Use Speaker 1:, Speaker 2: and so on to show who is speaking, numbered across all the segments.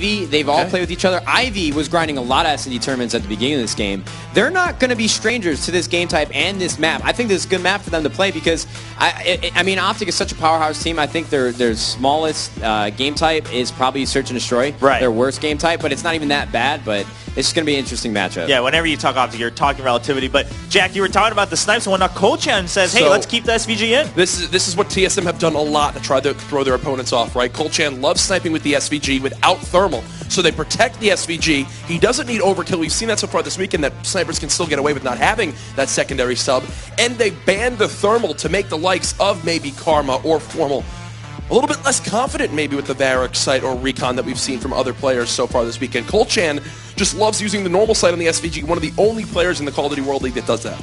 Speaker 1: Ivy. They've all played with each other. Ivy was grinding a lot of S&D tournaments at the beginning of this game. They're not going to be strangers to this game type and this map. I think this is a good map for them to play because, I mean, Optic is such a powerhouse team. I think their smallest game type is probably Search and Destroy.
Speaker 2: Right.
Speaker 1: Their worst game type, but it's not even that bad, but it's going to be an interesting matchup.
Speaker 2: Yeah, whenever you talk Optic, you're talking relativity. But, Jack, you were talking about the snipes, and whatnot. Kolchan says, hey, let's keep the SVG in.
Speaker 3: This is what TSM have done a lot to try to throw their opponents off, right? Kolchan loves sniping with the SVG without thermal, so they protect the SVG. He doesn't need overkill. We've seen that so far this weekend, that snipers can still get away with not having that secondary sub. And they banned the thermal to make the likes of maybe Karma or Formal a little bit less confident maybe with the Varrock sight or Recon that we've seen from other players so far this weekend. Kolchan just loves using the normal sight on the SVG, one of the only players in the Call of Duty World League that does that.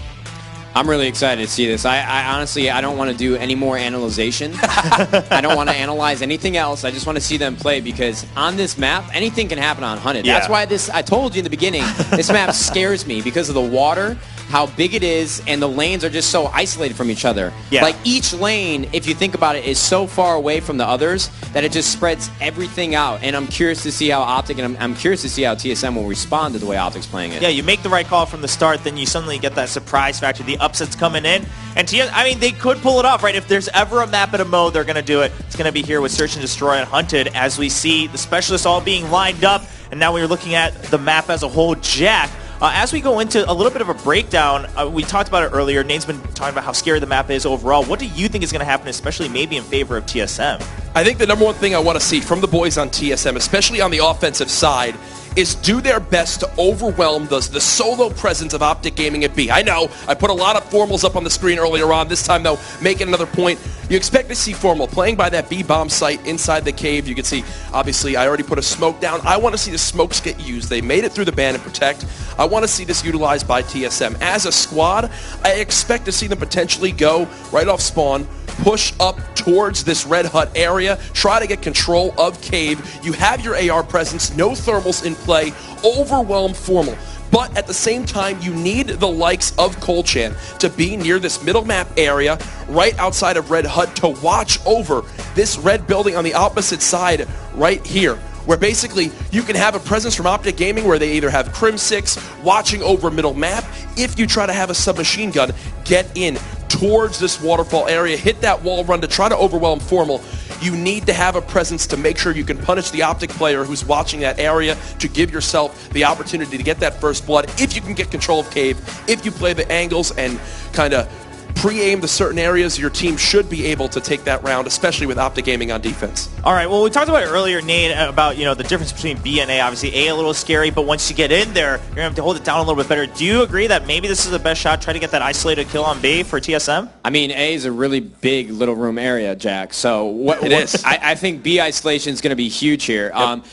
Speaker 1: I'm really excited to see this. I honestly, I don't want to do any more analyzation. I don't want to analyze anything else. I just want to see them play because on this map, anything can happen on Hunted.
Speaker 2: Yeah.
Speaker 1: That's why I told you in the beginning, this map scares me because of the water, how big it is, and the lanes are just so isolated from each other.
Speaker 2: Yeah.
Speaker 1: Like each lane, if you think about it, is so far away from the others that it just spreads everything out. And I'm curious to see how Optic, and I'm curious to see how TSM will respond to the way Optic's playing it.
Speaker 2: Yeah, you make the right call from the start, then you suddenly get that surprise factor, the upsets coming in. And I mean, they could pull it off, right? If there's ever a map at a mode, they're going to do it. It's going to be here with Search and Destroy and Hunted as we see the specialists all being lined up. And now we're looking at the map as a whole. Jack, as we go into a little bit of a breakdown, we talked about it earlier. Nate's been talking about how scary the map is overall. What do you think is going to happen, especially maybe in favor of TSM?
Speaker 3: I think the number one thing I want to see from the boys on TSM, especially on the offensive side, is do their best to overwhelm the solo presence of Optic Gaming at B. I know, I put a lot of Formals up on the screen earlier on. This time, though, making another point. You expect to see Formal playing by that B bomb site inside the cave. You can see, obviously, I already put a smoke down. I want to see the smokes get used. They made it through the ban and protect. I want to see this utilized by TSM. As a squad, I expect to see them potentially go right off spawn, push up towards this red hut area, try to get control of cave. You have your AR presence, no thermals in play, overwhelm Formal. But at the same time, you need the likes of Kolchan to be near this middle map area right outside of Red Hut to watch over this red building on the opposite side right here, where basically you can have a presence from Optic Gaming where they either have Crim 6 watching over middle map. If you try to have a submachine gun, get in towards this waterfall area, hit that wall run to try to overwhelm Formal. You need to have a presence to make sure you can punish the Optic player who's watching that area to give yourself the opportunity to get that first blood. If you can get control of cave, if you play the angles and kind of pre-aim the certain areas, your team should be able to take that round, especially with Optic Gaming on defense.
Speaker 2: All right, well, we talked about it earlier, Nate, about the difference between B and A. Obviously, A a little scary, but once you get in there, you're going to have to hold it down a little bit better. Do you agree that maybe this is the best shot, try to get that isolated kill on B for TSM?
Speaker 1: I mean, A is a really big little room area, Jack. So
Speaker 3: It is.
Speaker 1: I think B isolation is going to be huge here.
Speaker 3: Yep.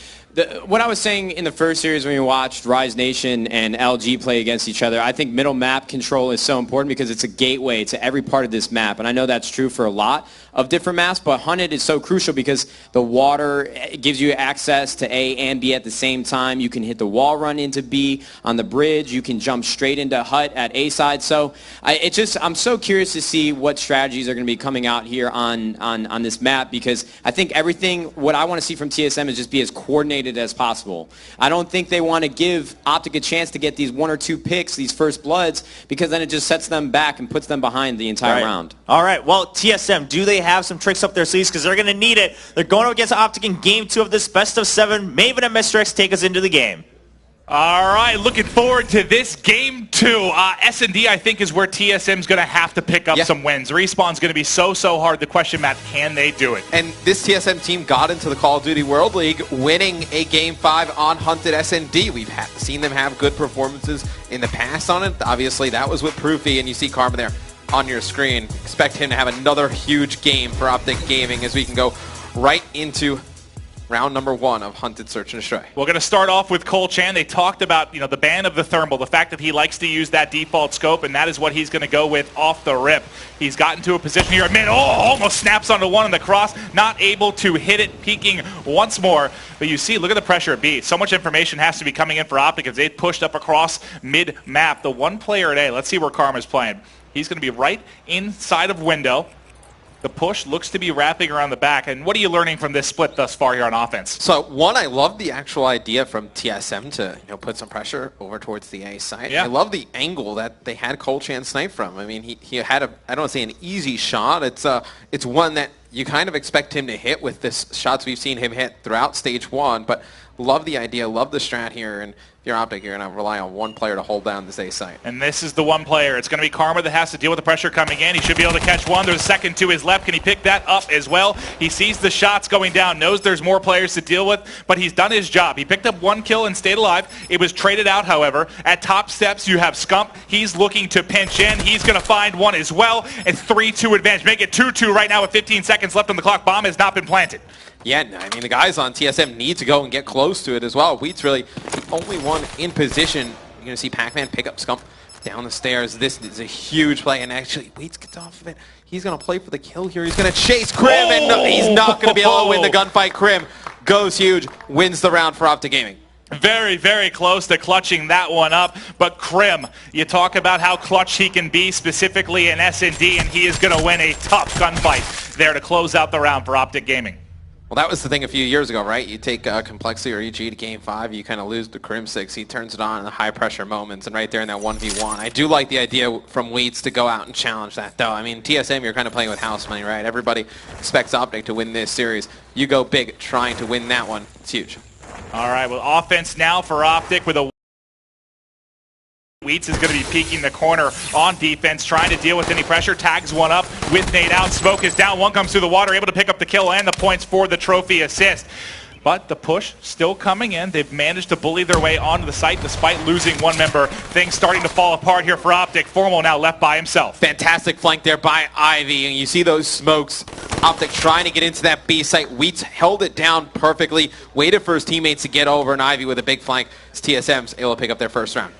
Speaker 1: What I was saying in the first series when we watched Rise Nation and LG play against each other, I think middle map control is so important because it's a gateway to every part of this map. And I know that's true for a lot of different maps, but Hunted is so crucial because the water gives you access to A and B at the same time. You can hit the wall run into B on the bridge. You can jump straight into Hut at A side. So I'm so curious to see what strategies are going to be coming out here on this map because I think what I want to see from TSM is just be as coordinated as possible. I don't think they want to give Optic a chance to get these 1 or 2 picks, these first bloods, because then it just sets them back and puts them behind the entire round.
Speaker 2: All right, well, TSM, do they have some tricks up their sleeves? Because they're going to need it. They're going up against Optic in Game 2 of this best of 7. Maven and Mistrix take us into the game.
Speaker 4: All right, looking forward to this Game 2. S&D, I think, is where TSM's going to have to pick up some wins. Respawn's going to be so hard. The question, Matt, can they do it?
Speaker 5: And this TSM team got into the Call of Duty World League winning a Game 5 on Hunted S&D. We've seen them have good performances in the past on it. Obviously, that was with Proofy, and you see Karma there on your screen. Expect him to have another huge game for Optic Gaming as we can go right into round number 1 of Hunted Search and Destroy.
Speaker 4: We're going to start off with Kolchan. They talked about the ban of the thermal, the fact that he likes to use that default scope, and that is what he's going to go with off the rip. He's gotten to a position here at mid. Oh, almost snaps onto one on the cross. Not able to hit it, peeking once more. But you see, look at the pressure at B. So much information has to be coming in for Optic as they pushed up across mid-map. The one player at A, let's see where Karma's playing. He's going to be right inside of window. The push looks to be wrapping around the back. And what are you learning from this split thus far here on offense?
Speaker 5: So, one, I love the actual idea from TSM to put some pressure over towards the A side.
Speaker 4: Yeah.
Speaker 5: I love the angle that they had Colchan snipe from. I mean, he had I don't want to say an easy shot. It's one that you kind of expect him to hit with this shots we've seen him hit throughout stage 1. But love the idea, love the strat here. And if you're Optic, you're going to rely on one player to hold down this A site.
Speaker 4: And this is the one player. It's going to be Karma that has to deal with the pressure coming in. He should be able to catch one. There's a second to his left. Can he pick that up as well? He sees the shots going down, knows there's more players to deal with, but he's done his job. He picked up one kill and stayed alive. It was traded out, however. At top steps, you have Scump. He's looking to pinch in. He's going to find one as well. It's 3-2 advantage. Make it 2-2 right now with 15 seconds left on the clock. Bomb has not been planted.
Speaker 5: Yeah, I mean, the guys on TSM need to go and get close to it as well. Wheat's really the only one in position. You're going to see Pac-Man pick up Scump down the stairs. This is a huge play, and actually, Wheats gets off of it. He's going to play for the kill here. He's going to chase Krim, and no, he's not going to be able to win the gunfight. Krim goes huge, wins the round for Optic Gaming.
Speaker 4: Very, very close to clutching that one up. But Krim, you talk about how clutch he can be, specifically in S&D, and he is going to win a tough gunfight there to close out the round for Optic Gaming.
Speaker 5: Well, that was the thing a few years ago, right? You take Complexity or EG to Game 5, you kind of lose the Krim 6. He turns it on in the high-pressure moments, and right there in that 1v1. I do like the idea from Wheats to go out and challenge that, though. I mean, TSM, you're kind of playing with house money, right? Everybody expects Optic to win this series. You go big trying to win that one. It's huge.
Speaker 4: All right, well, offense now for Optic with a... Wheats is going to be peeking the corner on defense, trying to deal with any pressure. Tags one up with nade out. Smoke is down. One comes through the water, able to pick up the kill and the points for the trophy assist. But the push still coming in. They've managed to bully their way onto the site despite losing one member. Things starting to fall apart here for Optic. Formal now left by himself.
Speaker 5: Fantastic flank there by Ivy, and you see those smokes. Optic trying to get into that B site. Wheats held it down perfectly, waited for his teammates to get over, and Ivy with a big flank. TSM's able to pick up their first round.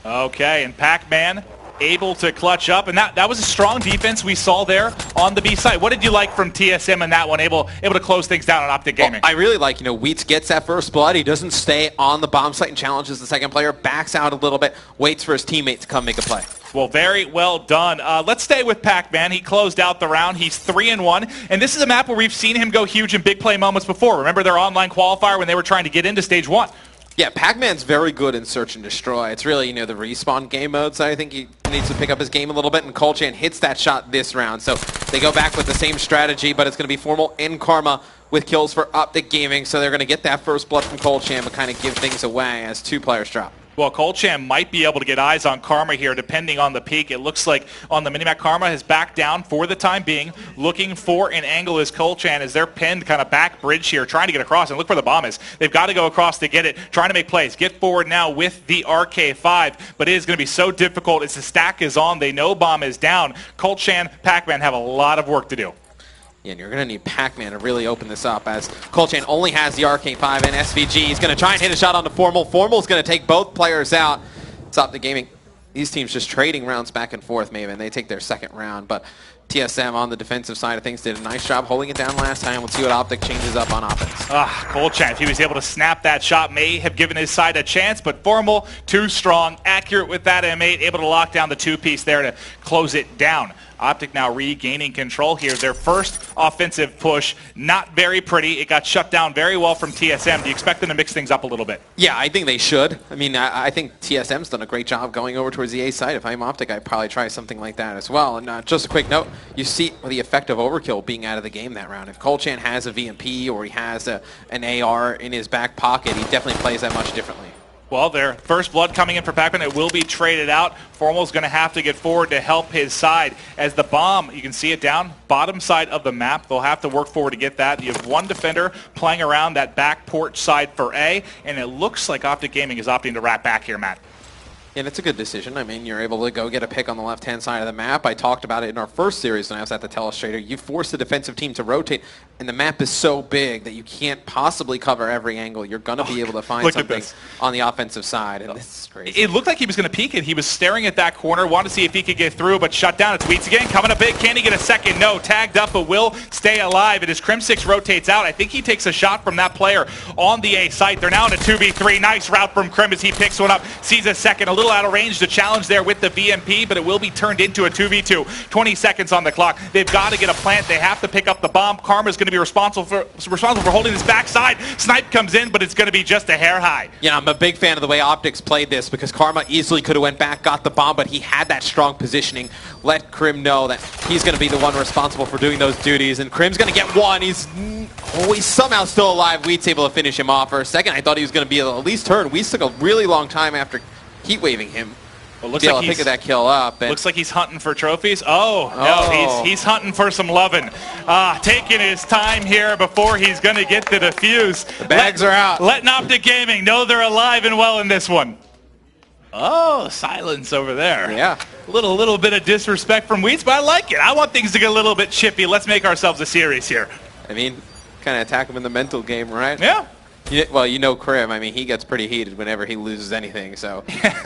Speaker 4: Okay, and Pac-Man able to clutch up, and that was a strong defense we saw there on the B side. What did you like from TSM in that one, able to close things down on Optic Gaming?
Speaker 5: Well, I really like, Wheats gets that first blood. He doesn't stay on the bomb site and challenges the second player, backs out a little bit, waits for his teammate to come make a play.
Speaker 4: Well, very well done. Let's stay with Pac-Man. He closed out the round. He's 3-1, and this is a map where we've seen him go huge in big play moments before. Remember their online qualifier when they were trying to get into stage 1?
Speaker 5: Yeah, Pac-Man's very good in search and destroy. It's really, the respawn game mode, so I think he needs to pick up his game a little bit, and Colchan hits that shot this round. So they go back with the same strategy, but it's going to be Formal and Karma with kills for Optic Gaming, so they're going to get that first blood from Colchan, but kind of give things away as two players drop.
Speaker 4: Well, Colchan might be able to get eyes on Karma here, depending on the peak. It looks like on the minimap, Karma has backed down for the time being, looking for an angle as Colchan as they're pinned kind of back bridge here, trying to get across. And look where the bomb is. They've got to go across to get it, trying to make plays. Get forward now with the RK5, but it is going to be so difficult as the stack is on. They know bomb is down. Colchan, Pac-Man have a lot of work to do.
Speaker 5: Yeah, and you're going to need Pac-Man to really open this up as Colchan only has the RK5 and SVG. He's going to try and hit a shot on the Formal. Formal's going to take both players out. It's Optic Gaming. These teams just trading rounds back and forth, Maven. They take their second round, but TSM on the defensive side of things did a nice job holding it down last time. Let's see what Optic changes up on offense.
Speaker 4: Colchan, if he was able to snap that shot, may have given his side a chance, but Formal, too strong, accurate with that M8, able to lock down the two-piece there to close it down. Optic now regaining control here. Their first offensive push, not very pretty. It got shut down very well from TSM. Do you expect them to mix things up a little bit?
Speaker 5: Yeah, I think they should. I mean, I think TSM's done a great job going over towards the A side. If I'm Optic, I'd probably try something like that as well. And just a quick note, you see the effect of overkill being out of the game that round. If Colchan has a VMP or he has an AR in his back pocket, he definitely plays that much differently.
Speaker 4: Well, their first blood coming in for Pac-Man. It will be traded out. Formal's going to have to get forward to help his side. As the bomb, you can see it down bottom side of the map. They'll have to work forward to get that. You have one defender playing around that back porch side for A, and it looks like Optic Gaming is opting to wrap back here, Matt.
Speaker 5: And it's a good decision. I mean, you're able to go get a pick on the left-hand side of the map. I talked about it in our first series when I was at the Telestrator. You force the defensive team to rotate and the map is so big that you can't possibly cover every angle. You're going to be able to find something on the offensive side, and this is crazy.
Speaker 4: It looked like he was going to peek it. He was staring at that corner, wanted to see if he could get through, but shut down. It's Wheats again, coming up big. Can he get a second? No. Tagged up, but will stay alive. And as Crim6 rotates out, I think he takes a shot from that player on the A site. They're now in a 2v3. Nice route from Crim as he picks one up, sees a second. A little out of range to challenge there with the VMP, but it will be turned into a 2v2. 20 seconds on the clock. They've got to get a plant. They have to pick up the bomb. Karma's going to be responsible for holding his backside. Snipe comes in, but it's going to be just a hair high.
Speaker 5: Yeah, I'm a big fan of the way Optics played this because Karma easily could have went back, got the bomb, but he had that strong positioning. Let Crim know that he's going to be the one responsible for doing those duties, and Crim's going to get one. He's somehow still alive. Wheat's able to finish him off. For a second, I thought he was going to be at least hurt. Wheats took a really long time after heat waving him.
Speaker 4: Well, looks like
Speaker 5: he's pick that kill up.
Speaker 4: Looks like he's hunting for trophies. No, he's hunting for some lovin'. Taking his time here before he's going to get the defuse.
Speaker 5: The bags are out.
Speaker 4: Letting Optic Gaming know they're alive and well in this one. Oh, silence over there.
Speaker 5: Yeah.
Speaker 4: Little bit of disrespect from Wheats, but I like it. I want things to get a little bit chippy. Let's make ourselves a series here.
Speaker 5: I mean, kind of attack him in the mental game, right?
Speaker 4: Yeah.
Speaker 5: Well, you know Crim. I mean, he gets pretty heated whenever he loses anything. So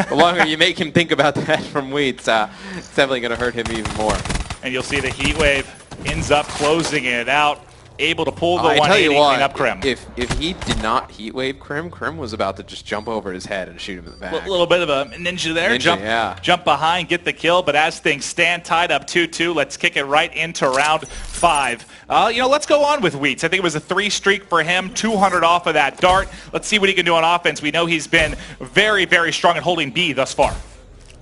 Speaker 5: the longer you make him think about that from Wheats, it's definitely going to hurt him even more.
Speaker 4: And you'll see the heat wave ends up closing it out. Able to pull the 180
Speaker 5: I tell you what,
Speaker 4: clean up Crim.
Speaker 5: If he did not heat wave Crim was about to just jump over his head and shoot him in the back.
Speaker 4: A little bit of a ninja there. Jump behind, get the kill. But as things stand tied up 2-2, let's kick it right into round 5. Let's go on with Wheats. I think it was a 3 streak for him, 200 off of that dart. Let's see what he can do on offense. We know he's been very, very strong at holding B thus far.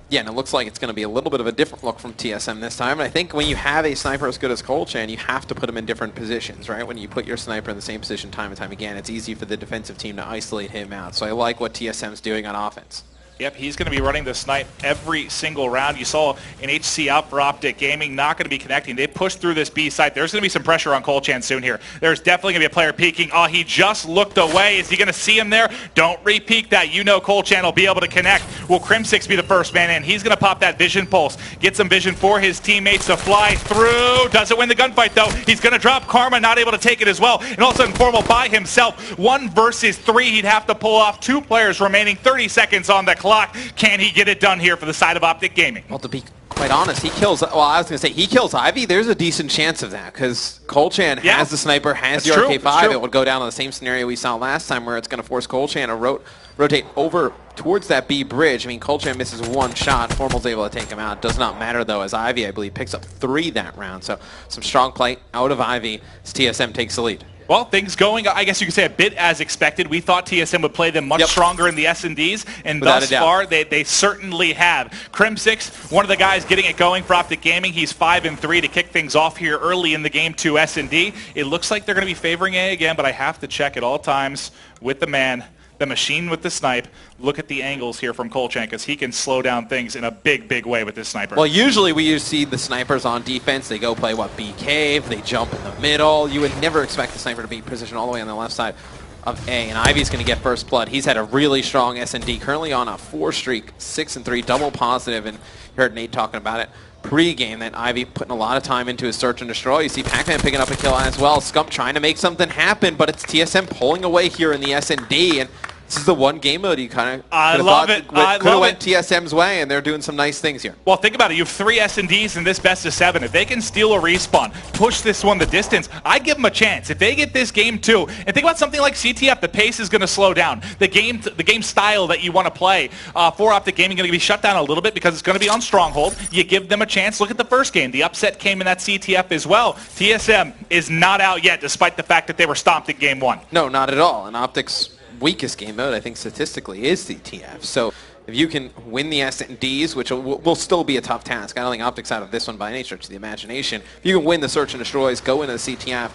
Speaker 5: Yeah, and it looks like it's going to be a little bit of a different look from TSM this time. And I think when you have a sniper as good as Colchan, you have to put him in different positions, right? When you put your sniper in the same position time and time again, it's easy for the defensive team to isolate him out. So I like what TSM's doing on offense.
Speaker 4: Yep, he's going to be running the snipe every single round. You saw an HC out for Optic Gaming, not going to be connecting. They pushed through this B site. There's going to be some pressure on Colchan soon here. There's definitely going to be a player peeking. Oh, he just looked away. Is he going to see him there? Don't re-peek that. You know Colchan will be able to connect. Will Crim6 be the first man in? He's going to pop that vision pulse. Get some vision for his teammates to fly through. Doesn't win the gunfight, though. He's going to drop. Karma not able to take it as well. And all of a sudden, Formal by himself. 1 versus 3. He'd have to pull off. 2 players remaining. 30 seconds on the clock. Can he get it done here for the side of Optic Gaming?
Speaker 5: Well, to be quite honest, he kills Ivy. There's a decent chance of that because Colchan has the sniper, has the RK5. It would go down to the same scenario we saw last time where it's going to force Colchan to rotate over towards that B bridge. I mean, Colchan misses 1 shot. Formal's able to take him out. Does not matter, though, as Ivy, I believe, picks up 3 that round. So some strong play out of Ivy as TSM takes the lead.
Speaker 4: Well, things going, I guess you could say, a bit as expected. We thought TSM would play them much stronger in the S&Ds, and thus far, they certainly have. Crim6, one of the guys getting it going for Optic Gaming. He's 5-3 to kick things off here early in the game to S&D. It looks like they're going to be favoring A again, but I have to check at all times with the man, the machine with the snipe. Look at the angles here from Colchan because he can slow down things in a big, big way with this sniper.
Speaker 5: Well, usually we see the snipers on defense. They go play, B cave. They jump in the middle. You would never expect the sniper to be positioned all the way on the left side of A. And Ivy's going to get first blood. He's had a really strong S&D, currently on a 4 streak, 6-3, double positive. And you heard Nate talking about it pre-game that Ivy putting a lot of time into his search and destroy. You see Pac-Man picking up a kill as well. Scump trying to make something happen, but it's TSM pulling away here in the S&D. And this is the one game mode you kind of could have went TSM's way, and they're doing some nice things here.
Speaker 4: Well, think about it. You have 3 S&Ds in this best of 7. If they can steal a respawn, push this one the distance, I'd give them a chance. If they get this game too, and think about something like CTF, the pace is going to slow down. The game style that you want to play for Optic Gaming is going to be shut down a little bit because it's going to be on Stronghold. You give them a chance. Look at the first game. The upset came in that CTF as well. TSM is not out yet, despite the fact that they were stomped at game 1.
Speaker 5: No, not at all. And Optic's weakest game mode, I think, statistically, is CTF. So if you can win the S&Ds, which will still be a tough task. I don't think Optic's out of this one by any stretch of the imagination. If you can win the Search and Destroys, go into the CTF,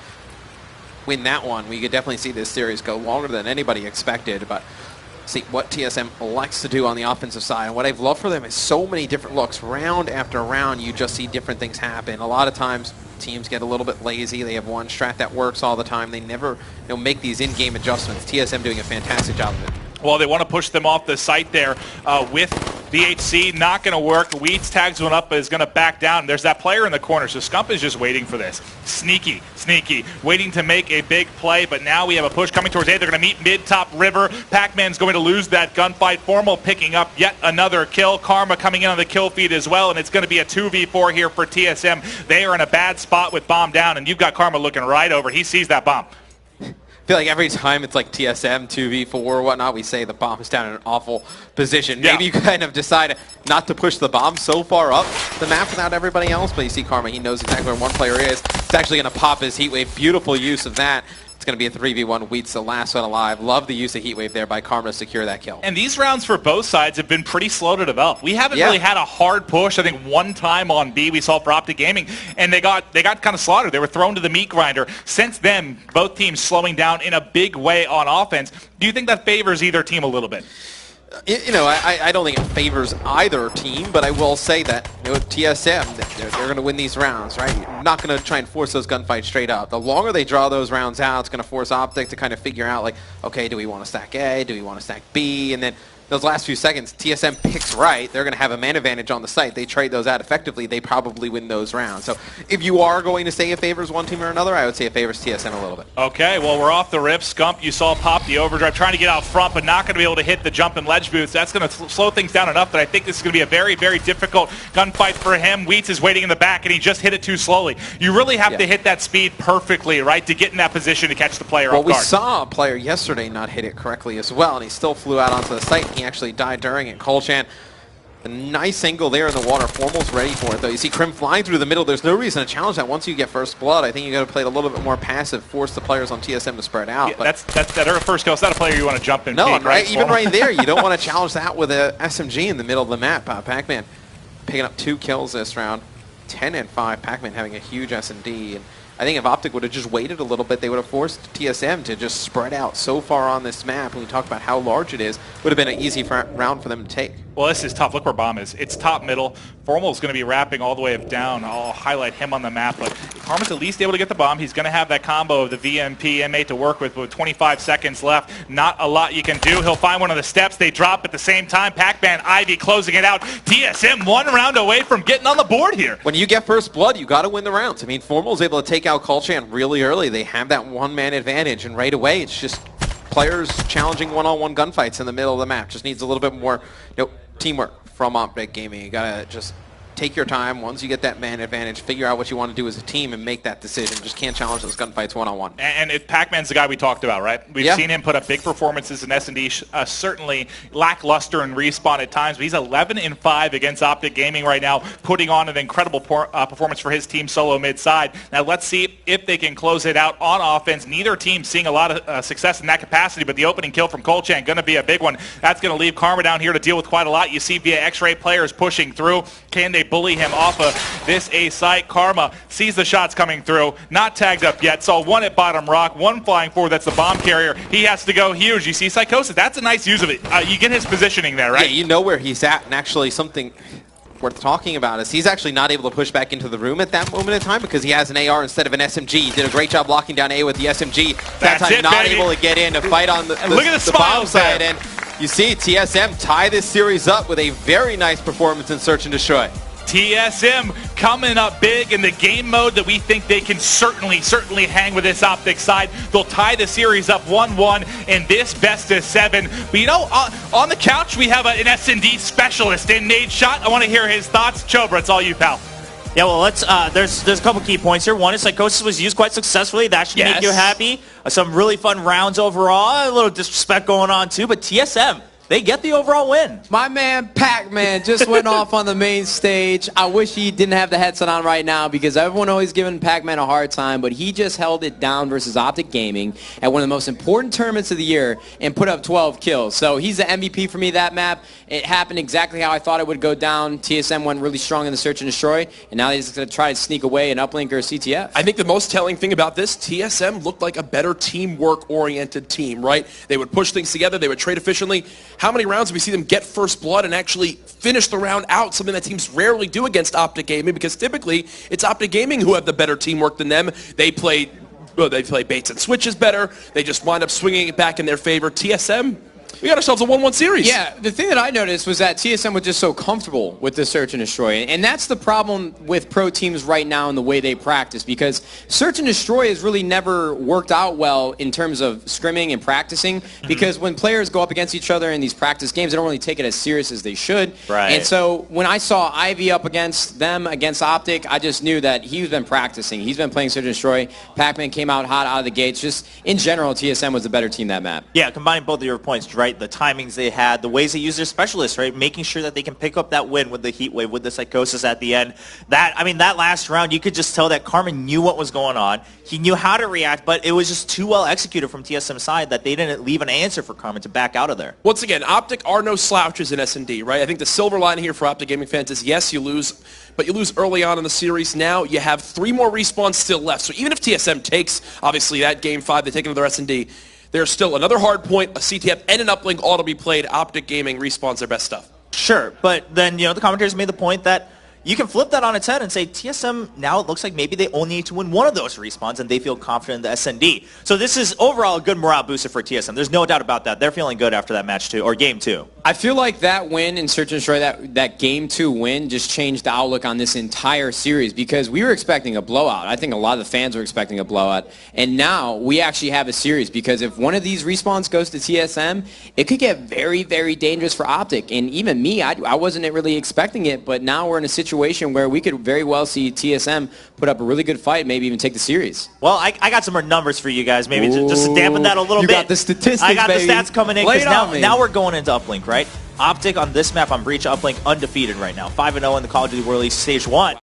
Speaker 5: win that one, we could definitely see this series go longer than anybody expected. But see what TSM likes to do on the offensive side. And what I've loved for them is so many different looks. Round after round, you just see different things happen. A lot of times, teams get a little bit lazy. They have one strat that works all the time. They never make these in-game adjustments. TSM doing a fantastic job of it.
Speaker 4: Well, they want to push them off the site there with DHC not going to work. Weeds tags one up, but is going to back down. There's that player in the corner, so Scump is just waiting for this. Sneaky, waiting to make a big play, but now we have a push coming towards A. They're going to meet mid-top river. Pac-Man's going to lose that gunfight. Formal picking up yet another kill. Karma coming in on the kill feed as well, and it's going to be a 2v4 here for TSM. They are in a bad spot with bomb down, and you've got Karma looking right over. He sees that bomb.
Speaker 5: I feel like every time it's like TSM, 2v4 or whatnot, we say the bomb is down in an awful position. Maybe you kind of decide not to push the bomb so far up the map without everybody else, but you see Karma, he knows exactly where one player is. It's actually going to pop his heat wave. Beautiful use of that. It's going to be a 3v1. Wheat's the last one alive. Love the use of heat wave there by Karma to secure that kill.
Speaker 4: And these rounds for both sides have been pretty slow to develop. We haven't really had a hard push. I think one time on B we saw for Optic Gaming, and they got kind of slaughtered. They were thrown to the meat grinder. Since then, both teams slowing down in a big way on offense. Do you think that favors either team a little bit?
Speaker 5: You know, I don't think it favors either team, but I will say that TSM, they're going to win these rounds, right? You're not going to try and force those gunfights straight up. The longer they draw those rounds out, it's going to force Optic to kind of figure out, like, okay, do we want to stack A? Do we want to stack B? And then those last few seconds, TSM picks right. They're going to have a man advantage on the site. They trade those out effectively. They probably win those rounds. So if you are going to say it favors one team or another, I would say it favors TSM a little bit.
Speaker 4: Okay, well, we're off the rip. Scump, you saw pop the overdrive, trying to get out front, but not going to be able to hit the jump and ledge boots. That's going to slow things down enough that I think this is going to be a very, very difficult gunfight for him. Wheats is waiting in the back, and he just hit it too slowly. You really have to hit that speed perfectly, right, to get in that position to catch the player off guard.
Speaker 5: Well, we saw a player yesterday not hit it correctly as well, and he still flew out onto the site, and he actually died during it. Colchan, a nice angle there in the water. Formal's ready for it, though. You see Crim flying through the middle. There's no reason to challenge that once you get first blood. I think you got to play it a little bit more passive, force the players on TSM to spread out.
Speaker 4: Yeah, that's that first kill. It's not a player you want to jump in.
Speaker 5: No,
Speaker 4: peak, right?
Speaker 5: Even right there, you don't want to challenge that with a SMG in the middle of the map. Pac-Man picking up 2 kills this round, 10 and 5. Pac-Man having a huge S&D. And I think if Optic would have just waited a little bit, they would have forced TSM to just spread out so far on this map. When we talk about how large it is, would have been an easy round for them to take.
Speaker 4: Well, this is tough. Look where Bomb is. It's top middle. Formal is going to be wrapping all the way down. I'll highlight him on the map, but Karma's at least able to get the bomb. He's going to have that combo of the VMP M8 to work with 25 seconds left. Not a lot you can do. He'll find one of the steps. They drop at the same time. Pac-Man, Ivy closing it out. TSM 1 round away from getting on the board here.
Speaker 5: When you get first blood, you got to win the rounds. I mean, Formal's able to take out Colchan really early. They have that one-man advantage, and right away it's just players challenging one-on-one gunfights in the middle of the map. Just needs a little bit more teamwork from Optic Gaming. You got to just take your time. Once you get that man advantage, figure out what you want to do as a team and make that decision. Just can't challenge those gunfights one-on-one.
Speaker 4: And Pac-Man's the guy we talked about, right? We've seen him put up big performances in S&D, certainly lackluster in Respawn at times, but he's 11 and 5 against Optic Gaming right now, putting on an incredible performance for his team solo mid-side. Now let's see if they can close it out on offense. Neither team seeing a lot of success in that capacity, but the opening kill from Colchan going to be a big one. That's going to leave Karma down here to deal with quite a lot. You see via X-Ray players pushing through. Can they bully him off of this A site? Karma sees the shots coming through, not tagged up yet, saw one at bottom rock, one flying forward, that's the bomb carrier. He has to go huge. You see Psychosis, that's a nice use of it. You get his positioning there, right?
Speaker 5: Yeah, you know where he's at, and actually something worth talking about is he's actually not able to push back into the room at that moment in time because he has an AR instead of an SMG. He did a great job locking down A with the SMG. That time not able to get in to fight on the bomb side. And you see TSM tie this series up with a very nice performance in Search and Destroy.
Speaker 4: TSM coming up big in the game mode that we think they can certainly hang with this Optic side. They'll tie the series up 1-1 in this best of 7. But you know, on the couch we have an S&D specialist in Nade Shot. I want to hear his thoughts. Chobra, it's all you, pal.
Speaker 2: Yeah, well, let's. There's a couple key points here. One is Psychosis was used quite successfully. That should make you happy. Some really fun rounds overall. A little disrespect going on too, but TSM, they get the overall win.
Speaker 1: My man Pac-Man just went off on the main stage. I wish he didn't have the headset on right now because everyone always giving Pac-Man a hard time, but he just held it down versus Optic Gaming at one of the most important tournaments of the year and put up 12 kills. So he's the MVP for me that map. It happened exactly how I thought it would go down. TSM went really strong in the Search and Destroy, and now he's going to try to sneak away an uplink or a CTF.
Speaker 3: I think the most telling thing about this, TSM looked like a better teamwork-oriented team, right? They would push things together. They would trade efficiently. How many rounds do we see them get first blood and actually finish the round out, something that teams rarely do against Optic Gaming because typically it's Optic Gaming who have the better teamwork than them. They play baits and switches better. They just wind up swinging it back in their favor. TSM, we got ourselves a 1-1 series.
Speaker 1: Yeah, the thing that I noticed was that TSM was just so comfortable with the search and destroy. And that's the problem with pro teams right now in the way they practice, because search and destroy has really never worked out well in terms of scrimming and practicing, because when players go up against each other in these practice games, they don't really take it as serious as they should.
Speaker 2: Right.
Speaker 1: And so when I saw Ivy up against them, against Optic, I just knew that he's been practicing. He's been playing search and destroy. Pac-Man came out hot out of the gates. Just in general, TSM was the better team that map.
Speaker 2: Yeah, combining both of your points, right? The timings they had, the ways they use their specialists, right? Making sure that they can pick up that win with the heat wave, with the psychosis at the end. That last round, you could just tell that Carmen knew what was going on. He knew how to react, but it was just too well executed from TSM's side that they didn't leave an answer for Carmen to back out of there.
Speaker 3: Once again, Optic are no slouches in S&D, right? I think the silver lining here for Optic Gaming fans is, yes, you lose, but you lose early on in the series. Now you have 3 more respawns still left. So even if TSM takes, obviously, that Game 5, they take another S&D, there's still another hard point, a CTF, and an uplink all to be played. Optic Gaming respawns their best stuff.
Speaker 2: Sure, but then, the commentators made the point that you can flip that on its head and say TSM now it looks like maybe they only need to win one of those respawns and they feel confident in the SND. So this is overall a good morale booster for TSM. There's no doubt about that. They're feeling good after that match 2 or game 2.
Speaker 1: I feel like that win in Search and Destroy, that game 2 win, just changed the outlook on this entire series, because we were expecting a blowout. I think a lot of the fans were expecting a blowout. And now we actually have a series, because if one of these respawns goes to TSM, it could get very, very dangerous for Optic. And even me, I wasn't really expecting it, but now we're in a situation where we could very well see TSM put up a really good fight, maybe even take the series.
Speaker 2: Well, I got some more numbers for you guys, maybe just to dampen that a little bit.
Speaker 1: You got the statistics,
Speaker 2: I got
Speaker 1: baby.
Speaker 2: the stats coming in,
Speaker 1: Lay
Speaker 2: because
Speaker 1: it
Speaker 2: now we're going into Uplink, right? Optic on this map on Breach Uplink undefeated right now. 5-0 in the Call of Duty World League Stage 1.